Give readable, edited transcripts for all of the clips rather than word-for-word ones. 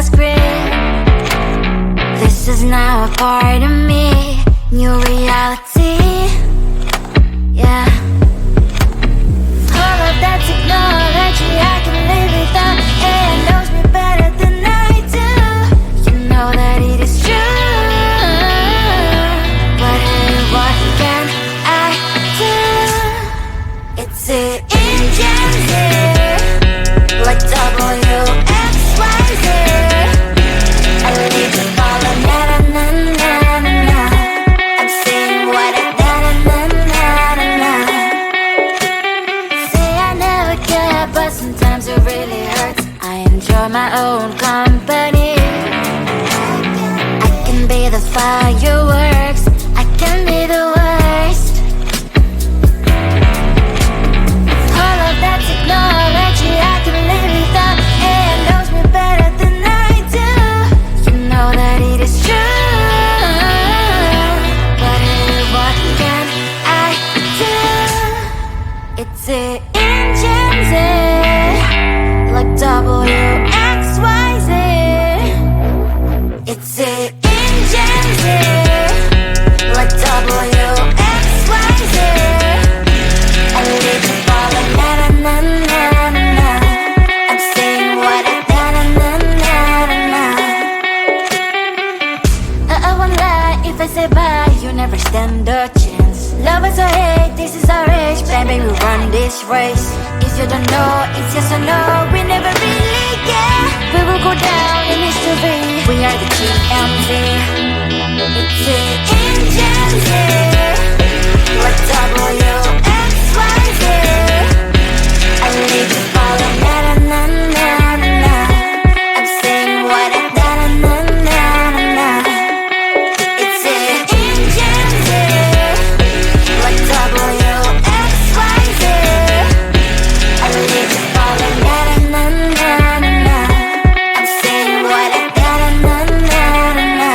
the script. This is now a part of me, new reality. Yeah. All of that technology I can live without. It knows me better than I do. You know that it is true. But hey, what can I do? It's an engine here, like WXYZ. I need to follow na na na na na na. I'm saying what I na na na na na na. Say I never care, but sometimes it really hurts. I enjoy my own company. I can be the fireworks, I can be the worst. All of that technology I can live without. It knows me better than I do. You know that it is true. But hey, what can I do? It's an engine, like WXYZ. It's an engine, like WXYZ. I need to follow na na na na na na. I'm saying what I na na na na na na. I won't lie if I say bye, you never stand a chance. Love is or hate, this is our age, baby, we run this race. If you don't know, it's yes or no, we never really care. We will go down in history, we are the TMZ. It's an engine, like WXYZ. I need to follow na na na na na na. I'm saying what I na na na na na na. It's an engine, like WXYZ. I need to follow na na na na na. I'm saying what I na na na na na.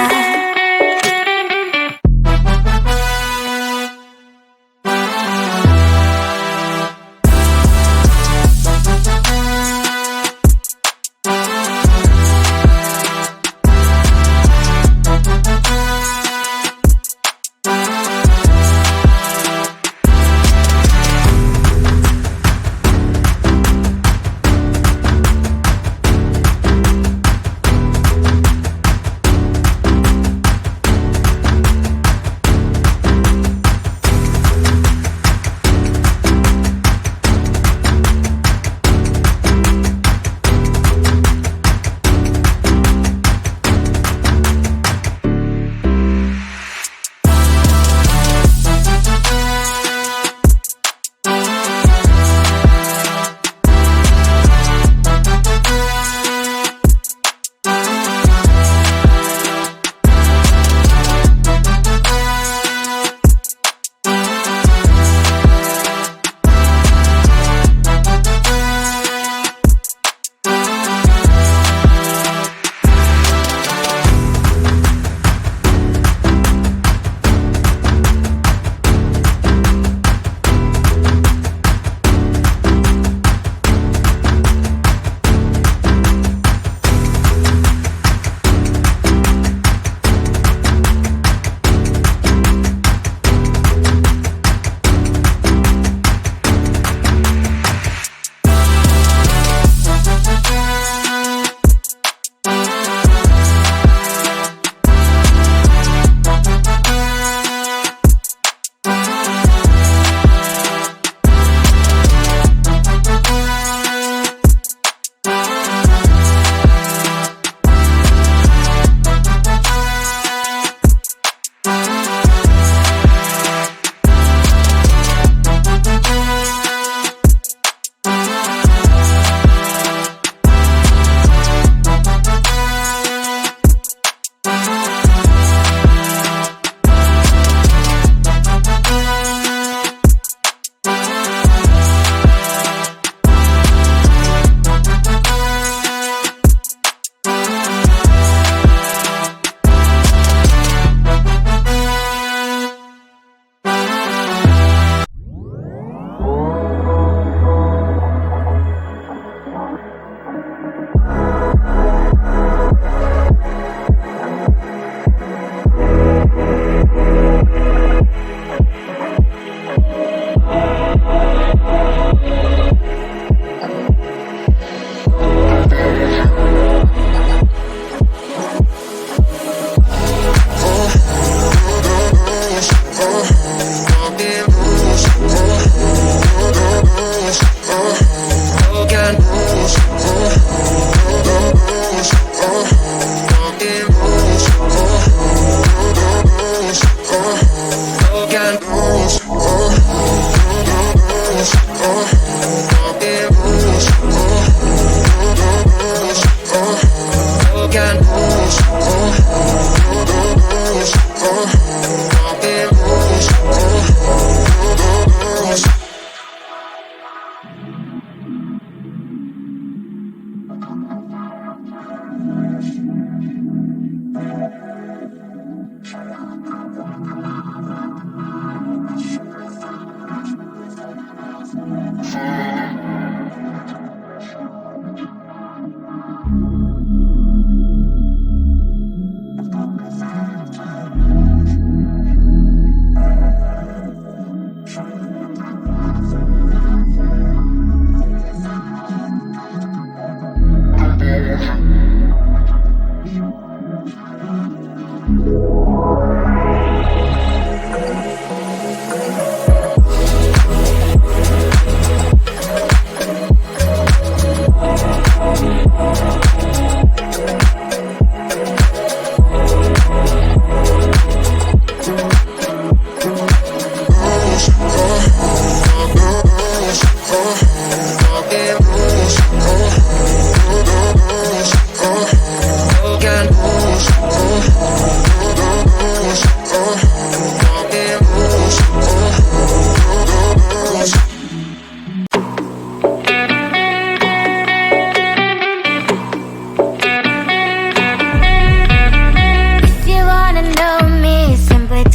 can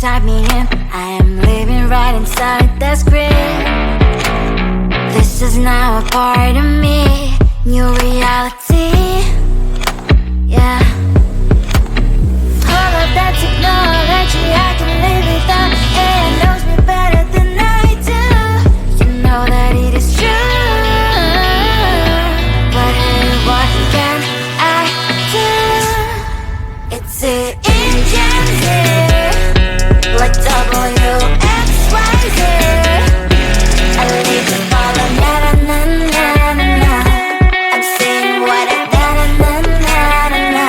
type me in. I am living right inside the script. This is now a part of me, new reality. Yeah. All of that technology I can live without. It knows me better than I do. You know that it is true. But hey, what can I do? It's an engine. Like W-X-Y-Z, I live in all of na-na-na-na-na-na. I'm saying what I na-na-na-na-na.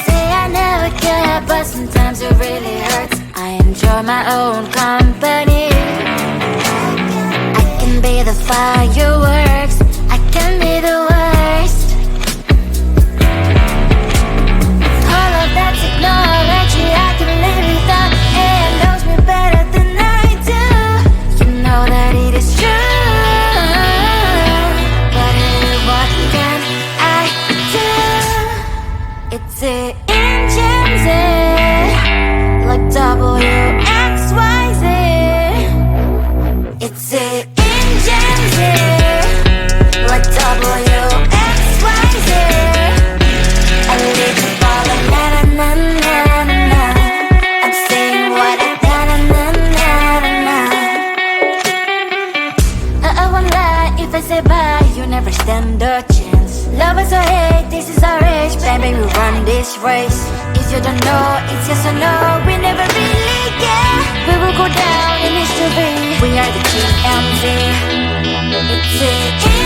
Say I never care, but sometimes it really hurts. I enjoy my own company. I can be the fireworks, I can be the worst. All of that technology I can live without. It knows me better than I do. You know that it is true. But hey, what can I do? It's an engine, like W-X-Y-Z. It's an engine, like W-X-Y-Z. I live in all of na-na-na-na-na. I'm saying what I na-na-na-na-na. I won't lie if I say bye, you never stand a chance. Love is or hate, this is our age. Baby, we run this race. If you don't know, it's yes or no. We never really get. We will go down in history. We are the TMZ. It's it.